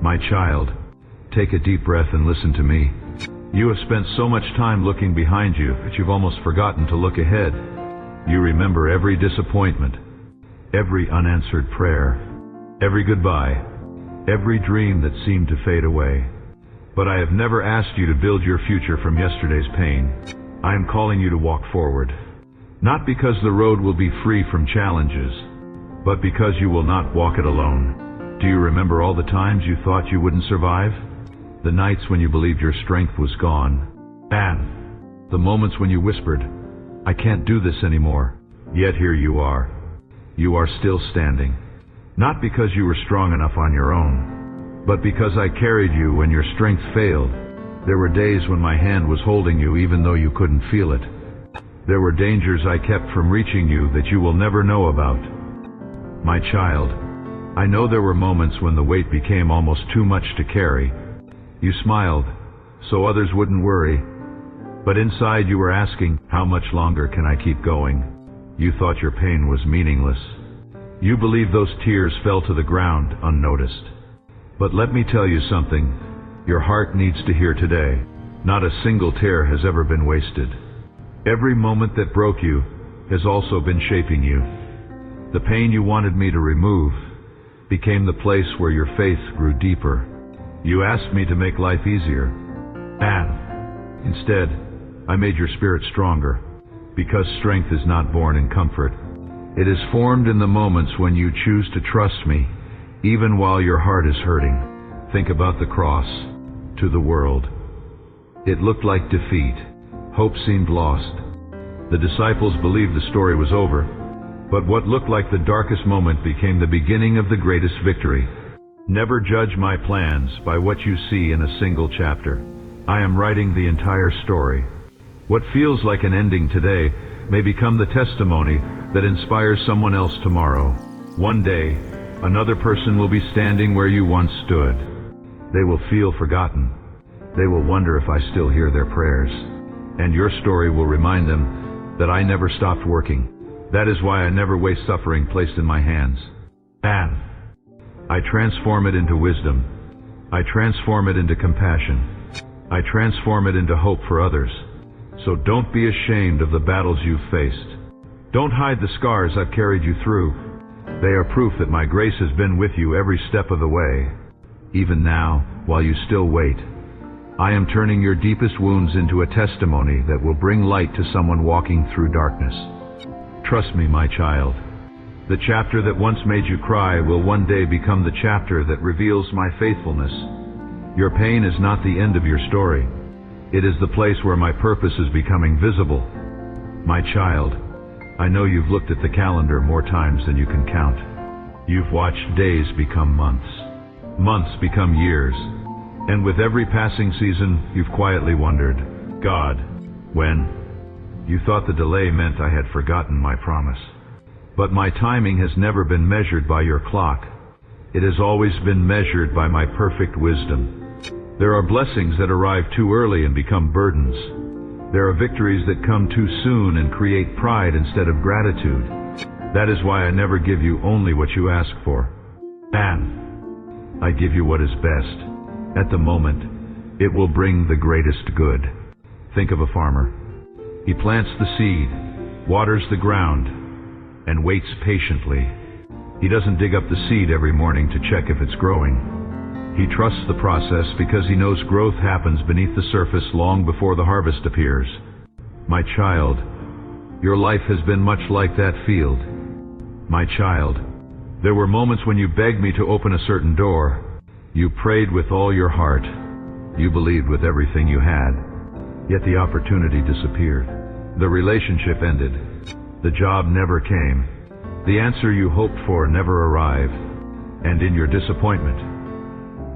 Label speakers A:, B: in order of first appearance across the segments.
A: My child, take a deep breath and listen to me. You have spent so much time looking behind you that you've almost forgotten to look ahead. You remember every disappointment, every unanswered prayer, every goodbye, every dream that seemed to fade away. But I have never asked you to build your future from yesterday's pain. I am calling you to walk forward. Not because the road will be free from challenges, but because you will not walk it alone. Do you remember all the times you thought you wouldn't survive? The nights when you believed your strength was gone. And the moments when you whispered, "I can't do this anymore." Yet here you are. You are still standing. Not because you were strong enough on your own, but because I carried you when your strength failed. There were days when my hand was holding you even though you couldn't feel it. There were dangers I kept from reaching you that you will never know about. My child, I know there were moments when the weight became almost too much to carry. You smiled, so others wouldn't worry. But inside you were asking, how much longer can I keep going? You thought your pain was meaningless. You believed those tears fell to the ground unnoticed. But let me tell you something, your heart needs to hear today. Not a single tear has ever been wasted. Every moment that broke you has also been shaping you. The pain you wanted me to remove became the place where your faith grew deeper. You asked me to make life easier, and instead, I made your spirit stronger, because strength is not born in comfort. It is formed in the moments when you choose to trust me, even while your heart is hurting. Think about the cross. To the world, it looked like defeat. Hope seemed lost. The disciples believed the story was over, but what looked like the darkest moment became the beginning of the greatest victory. Never judge my plans by what you see in a single chapter. I am writing the entire story. What feels like an ending today may become the testimony that inspires someone else tomorrow. One day, another person will be standing where you once stood. They will feel forgotten. They will wonder if I still hear their prayers. And your story will remind them that I never stopped working. That is why I never waste suffering placed in my hands. And I transform it into wisdom. I transform it into compassion. I transform it into hope for others. So don't be ashamed of the battles you've faced. Don't hide the scars I've carried you through. They are proof that my grace has been with you every step of the way. Even now, while you still wait, I am turning your deepest wounds into a testimony that will bring light to someone walking through darkness. Trust me, my child. The chapter that once made you cry will one day become the chapter that reveals my faithfulness. Your pain is not the end of your story. It is the place where my purpose is becoming visible. My child, I know you've looked at the calendar more times than you can count. You've watched days become months, months become years, and with every passing season, you've quietly wondered, God, when? You thought the delay meant I had forgotten my promise. But my timing has never been measured by your clock. It has always been measured by my perfect wisdom. There are blessings that arrive too early and become burdens. There are victories that come too soon and create pride instead of gratitude. That is why I never give you only what you ask for. And I give you what is best. At the moment, it will bring the greatest good. Think of a farmer. He plants the seed, waters the ground, and waits patiently. He doesn't dig up the seed every morning to check if it's growing. He trusts the process because he knows growth happens beneath the surface long before the harvest appears. My child, your life has been much like that field. My child, there were moments when you begged me to open a certain door. You prayed with all your heart. You believed with everything you had. Yet the opportunity disappeared. The relationship ended. The job never came. The answer you hoped for never arrived. And in your disappointment,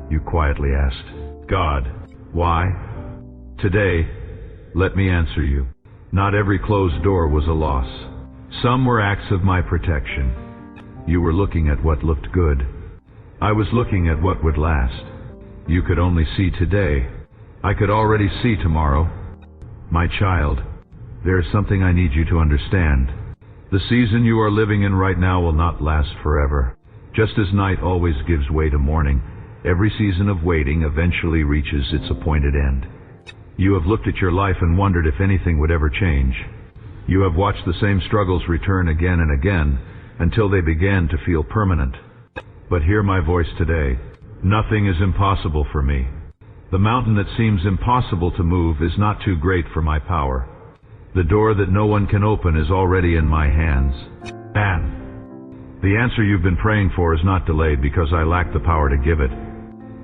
A: you quietly asked, God, why? Today, let me answer you. Not every closed door was a loss. Some were acts of my protection. You were looking at what looked good. I was looking at what would last. You could only see today. I could already see tomorrow. My child, there is something I need you to understand. The season you are living in right now will not last forever. Just as night always gives way to morning, Every season of waiting eventually reaches its appointed end. You have looked at your life and wondered if anything would ever change. You have watched the same struggles return again and again until they began to feel permanent. But hear my voice today. Nothing is impossible for me. The mountain that seems impossible to move is not too great for my power. The door that no one can open is already in my hands. And the answer you've been praying for is not delayed because I lack the power to give it.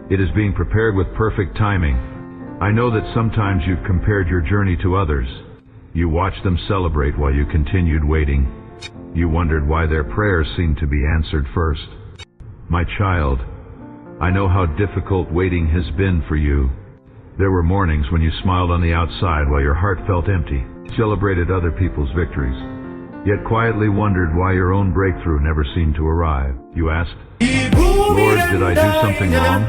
A: It is being prepared with perfect timing. I know that sometimes you've compared your journey to others. You watched them celebrate while you continued waiting. You wondered why their prayers seemed to be answered first. My child, I know how difficult waiting has been for you. There were mornings when you smiled on the outside while your heart felt empty, celebrated other people's victories, yet quietly wondered why your own breakthrough never seemed to arrive. You asked, Lord, did I do something wrong?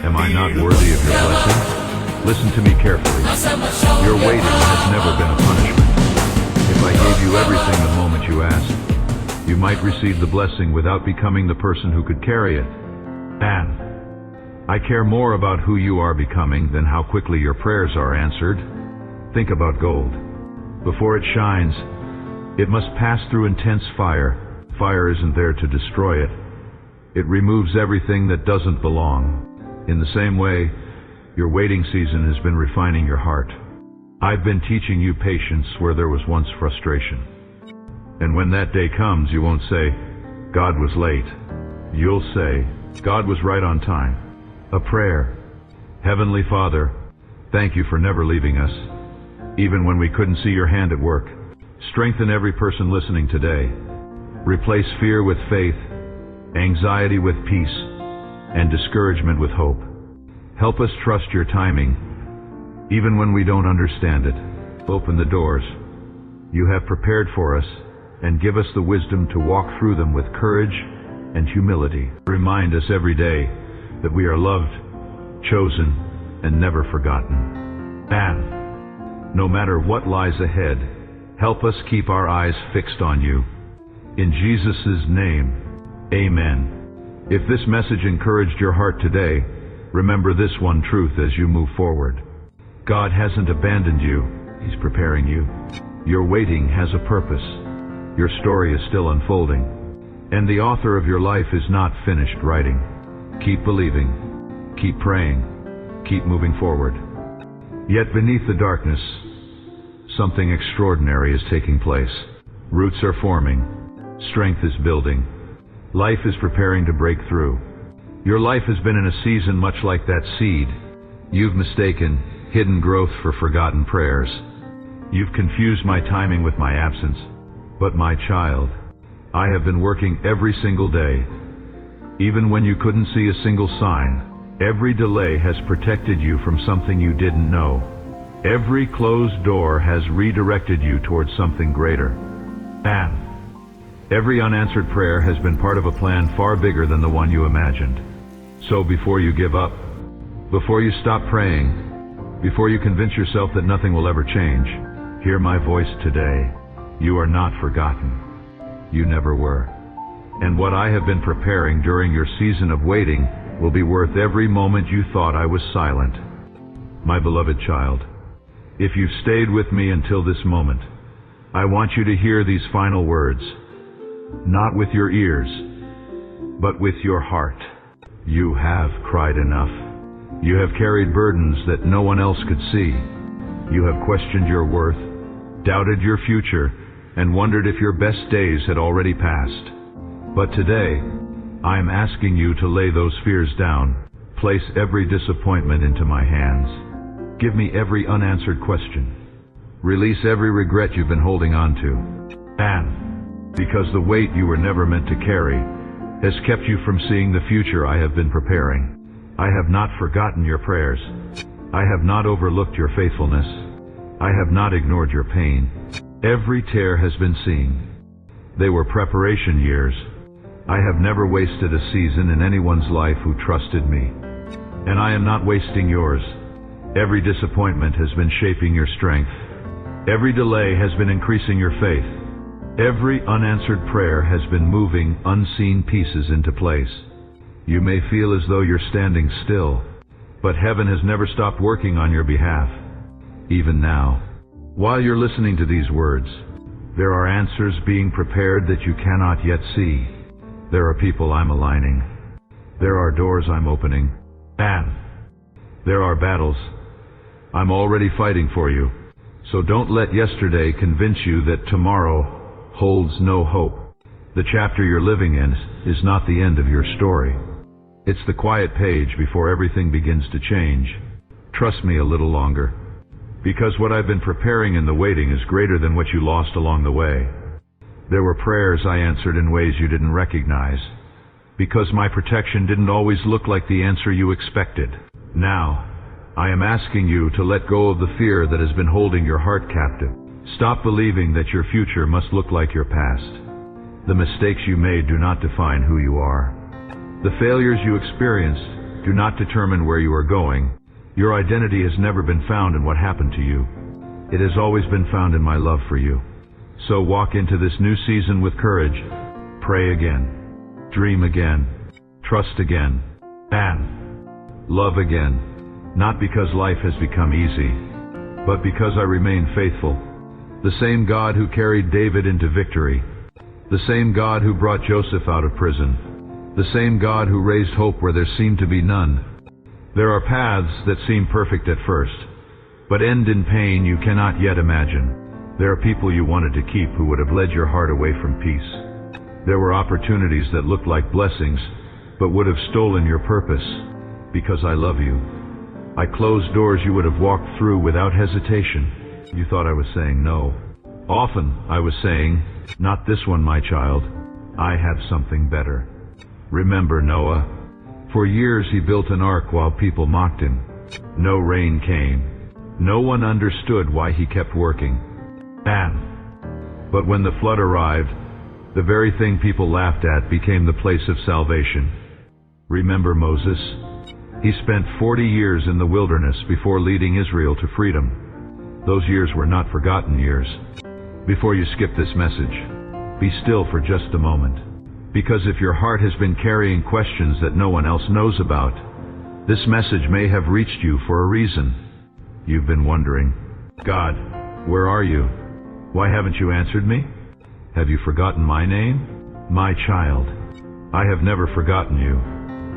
A: Am I not worthy of your blessing? Listen to me carefully. Your waiting has never been a punishment. If I gave you everything the moment you asked, you might receive the blessing without becoming the person who could carry it. And I care more about who you are becoming than how quickly your prayers are answered. Think about gold. Before it shines, it must pass through intense fire. Fire isn't there to destroy it. It removes everything that doesn't belong. In the same way, your waiting season has been refining your heart. I've been teaching you patience where there was once frustration. And when that day comes, you won't say, God was late. You'll say, God was right on time. A prayer. Heavenly Father, thank you for never leaving us, even when we couldn't see your hand at work. Strengthen every person listening today. Replace fear with faith, anxiety with peace, and discouragement with hope. Help us trust your timing, even when we don't understand it. Open the doors you have prepared for us, and give us the wisdom to walk through them with courage and humility. Remind us every day that we are loved, chosen, and never forgotten. And no matter what lies ahead, help us keep our eyes fixed on you. In Jesus' name, amen. If this message encouraged your heart today, remember this one truth as you move forward. God hasn't abandoned you. He's preparing you. Your waiting has a purpose. Your story is still unfolding. And the author of your life is not finished writing. Keep believing. Keep praying. Keep moving forward. Yet beneath the darkness, something extraordinary is taking place. Roots are forming. Strength is building. Life is preparing to break through. Your life has been in a season much like that seed. You've mistaken hidden growth for forgotten prayers. You've confused my timing with my absence. But my child, I have been working every single day. Even when you couldn't see a single sign, every delay has protected you from something you didn't know. Every closed door has redirected you towards something greater. And every unanswered prayer has been part of a plan far bigger than the one you imagined. So before you give up, before you stop praying, before you convince yourself that nothing will ever change, hear my voice today. You are not forgotten. You never were. And what I have been preparing during your season of waiting will be worth every moment you thought I was silent. My beloved child, if you've stayed with me until this moment, I want you to hear these final words. Not with your ears, but with your heart. You have cried enough. You have carried burdens that no one else could see. You have questioned your worth, doubted your future, and wondered if your best days had already passed. But today, I am asking you to lay those fears down, place every disappointment into my hands. Give me every unanswered question. Release every regret you've been holding on to. And because the weight you were never meant to carry has kept you from seeing the future I have been preparing. I have not forgotten your prayers. I have not overlooked your faithfulness. I have not ignored your pain. Every tear has been seen. They were preparation years. I have never wasted a season in anyone's life who trusted me. And I am not wasting yours. Every disappointment has been shaping your strength. Every delay has been increasing your faith. Every unanswered prayer has been moving unseen pieces into place. You may feel as though you're standing still, but heaven has never stopped working on your behalf. Even now, while you're listening to these words, there are answers being prepared that you cannot yet see. There are people I'm aligning. There are doors I'm opening. And there are battles I'm already fighting for you. So don't let yesterday convince you that tomorrow holds no hope. The chapter you're living in is not the end of your story. It's the quiet page before everything begins to change. Trust me a little longer, because what I've been preparing in the waiting is greater than what you lost along the way. There were prayers I answered in ways you didn't recognize, because my protection didn't always look like the answer you expected. Now, I am asking you to let go of the fear that has been holding your heart captive. Stop believing that your future must look like your past. The mistakes you made do not define who you are. The failures you experienced do not determine where you are going. Your identity has never been found in what happened to you. It has always been found in my love for you. So walk into this new season with courage. Pray again. Dream again. Trust again. And love again. Not because life has become easy, but because I remain faithful. The same God who carried David into victory. The same God who brought Joseph out of prison. The same God who raised hope where there seemed to be none. There are paths that seem perfect at first, but end in pain you cannot yet imagine. There are people you wanted to keep who would have led your heart away from peace. There were opportunities that looked like blessings, but would have stolen your purpose. Because I love you, I closed doors you would have walked through without hesitation. You thought I was saying no. Often I was saying, not this one, my child. I have something better. Remember Noah? For years he built an ark while people mocked him. No rain came. No one understood why he kept working. But when the flood arrived, the very thing people laughed at became the place of salvation. Remember Moses? He spent 40 years in the wilderness before leading Israel to freedom. Those years were not forgotten years. Before you skip this message, be still for just a moment. Because if your heart has been carrying questions that no one else knows about, this message may have reached you for a reason. You've been wondering, God, where are you? Why haven't you answered me? Have you forgotten my name? My child, I have never forgotten you.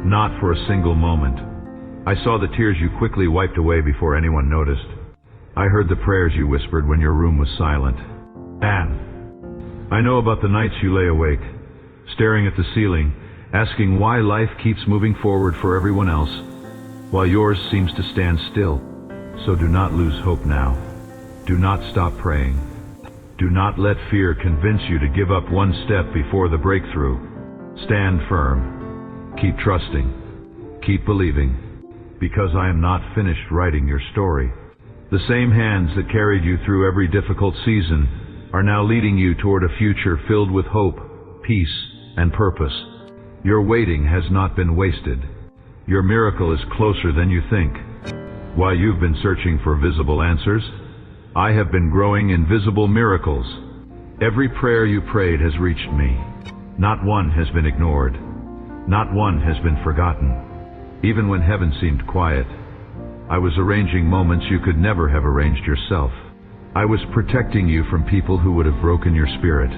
A: Not for a single moment. I saw the tears you quickly wiped away before anyone noticed. I heard the prayers you whispered when your room was silent. I know about the nights you lay awake, staring at the ceiling, asking why life keeps moving forward for everyone else, while yours seems to stand still. So do not lose hope now. Do not stop praying. Do not let fear convince you to give up one step before the breakthrough. Stand firm. Keep trusting. Keep believing. Because I am not finished writing your story. The same hands that carried you through every difficult season are now leading you toward a future filled with hope, peace, and purpose. Your waiting has not been wasted. Your miracle is closer than you think. While you've been searching for visible answers, I have been growing invisible miracles. Every prayer you prayed has reached me. Not one has been ignored. Not one has been forgotten. Even when heaven seemed quiet, I was arranging moments you could never have arranged yourself. I was protecting you from people who would have broken your spirit.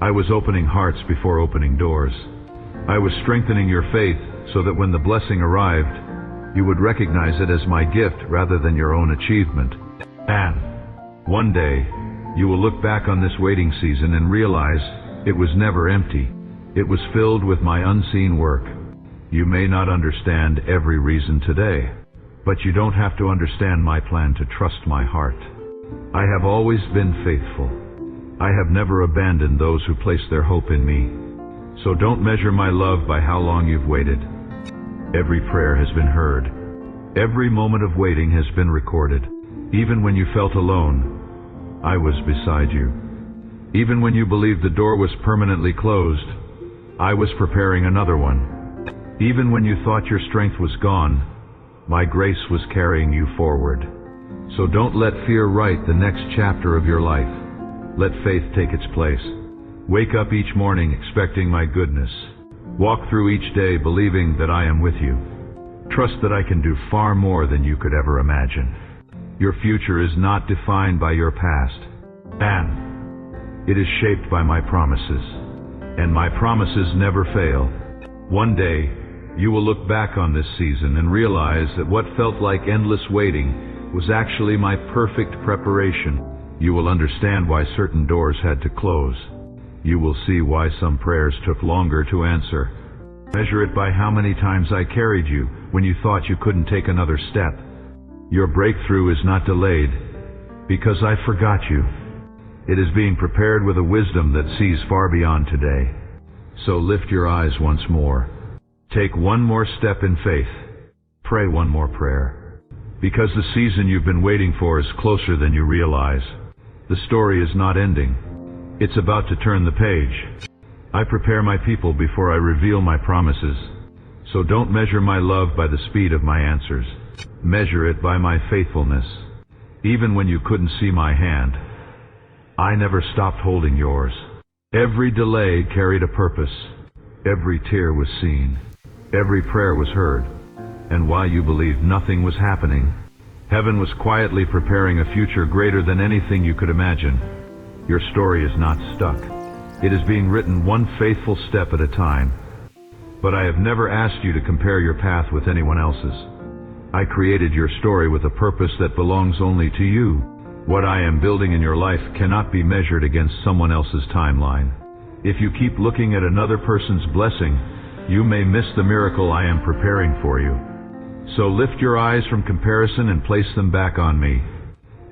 A: I was opening hearts before opening doors. I was strengthening your faith so that when the blessing arrived, you would recognize it as my gift rather than your own achievement. And one day, you will look back on this waiting season and realize it was never empty. It was filled with my unseen work. You may not understand every reason today, but you don't have to understand my plan to trust my heart. I have always been faithful. I have never abandoned those who place their hope in me. So don't measure my love by how long you've waited. Every prayer has been heard. Every moment of waiting has been recorded. Even when you felt alone, I was beside you. Even when you believed the door was permanently closed, I was preparing another one. Even when you thought your strength was gone, my grace was carrying you forward. So don't let fear write the next chapter of your life. Let faith take its place. Wake up each morning expecting my goodness. Walk through each day believing that I am with you. Trust that I can do far more than you could ever imagine. Your future is not defined by your past, and it is shaped by my promises. And my promises never fail. One day, you will look back on this season and realize that what felt like endless waiting was actually my perfect preparation. You will understand why certain doors had to close. You will see why some prayers took longer to answer. Measure it by how many times I carried you when you thought you couldn't take another step. Your breakthrough is not delayed because I forgot you. It is being prepared with a wisdom that sees far beyond today. So lift your eyes once more. Take one more step in faith. Pray one more prayer. Because the season you've been waiting for is closer than you realize. The story is not ending. It's about to turn the page. I prepare my people before I reveal my promises. So don't measure my love by the speed of my answers. Measure it by my faithfulness. Even when you couldn't see my hand, I never stopped holding yours. Every delay carried a purpose. Every tear was seen. Every prayer was heard. And while you believed nothing was happening, heaven was quietly preparing a future greater than anything you could imagine. Your story is not stuck. It is being written one faithful step at a time. But I have never asked you to compare your path with anyone else's. I created your story with a purpose that belongs only to you. What I am building in your life cannot be measured against someone else's timeline. If you keep looking at another person's blessing, you may miss the miracle I am preparing for you. So lift your eyes from comparison and place them back on me.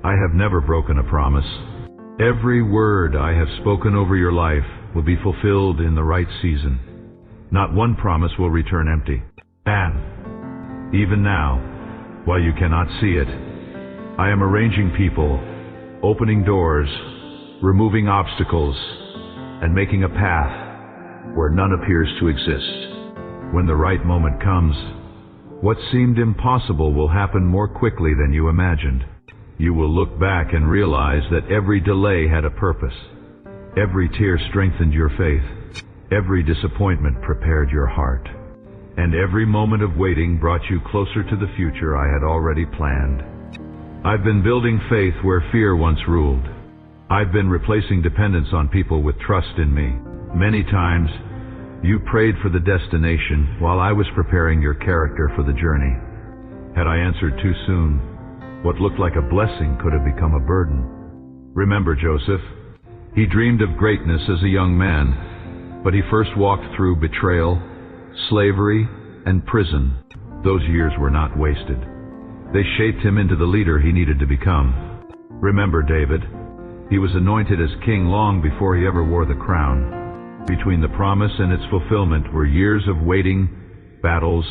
A: I have never broken a promise. Every word I have spoken over your life will be fulfilled in the right season. Not one promise will return empty. And even now, while you cannot see it, I am arranging people, opening doors, removing obstacles, and making a path where none appears to exist. When the right moment comes, what seemed impossible will happen more quickly than you imagined. You will look back and realize that every delay had a purpose. Every tear strengthened your faith. Every disappointment prepared your heart. And every moment of waiting brought you closer to the future I had already planned. I've been building faith where fear once ruled. I've been replacing dependence on people with trust in me. Many times, you prayed for the destination while I was preparing your character for the journey. Had I answered too soon, what looked like a blessing could have become a burden. Remember Joseph. He dreamed of greatness as a young man, but he first walked through betrayal, slavery, and prison. Those years were not wasted. They shaped him into the leader he needed to become. Remember David. He was anointed as king long before he ever wore the crown. Between the promise and its fulfillment were years of waiting, battles,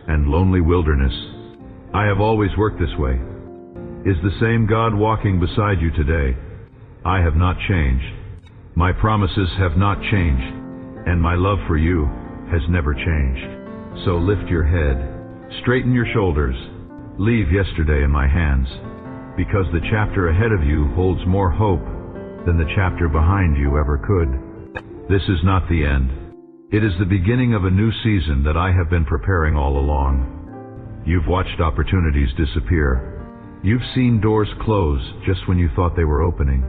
A: and lonely wilderness. I have always worked this way. Is the same God walking beside you today? I have not changed. My promises have not changed, and my love for you has never changed. So lift your head, straighten your shoulders, leave yesterday in my hands, because the chapter ahead of you holds more hope than the chapter behind you ever could. This is not the end. It is the beginning of a new season that I have been preparing all along. You've watched opportunities disappear. You've seen doors close just when you thought they were opening.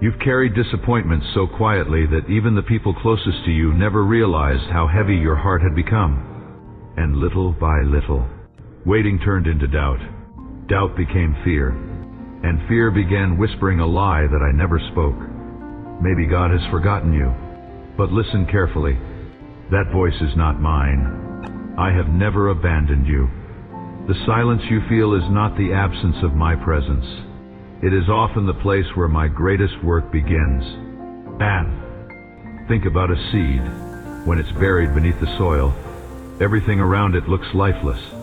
A: You've carried disappointments so quietly that even the people closest to you never realized how heavy your heart had become. And little by little, waiting turned into doubt. Doubt became fear. And fear began whispering a lie that I never spoke. Maybe God has forgotten you. But listen carefully. That voice is not mine. I have never abandoned you. The silence you feel is not the absence of my presence. It is often the place where my greatest work begins. And think about a seed. When it's buried beneath the soil, everything around it looks lifeless.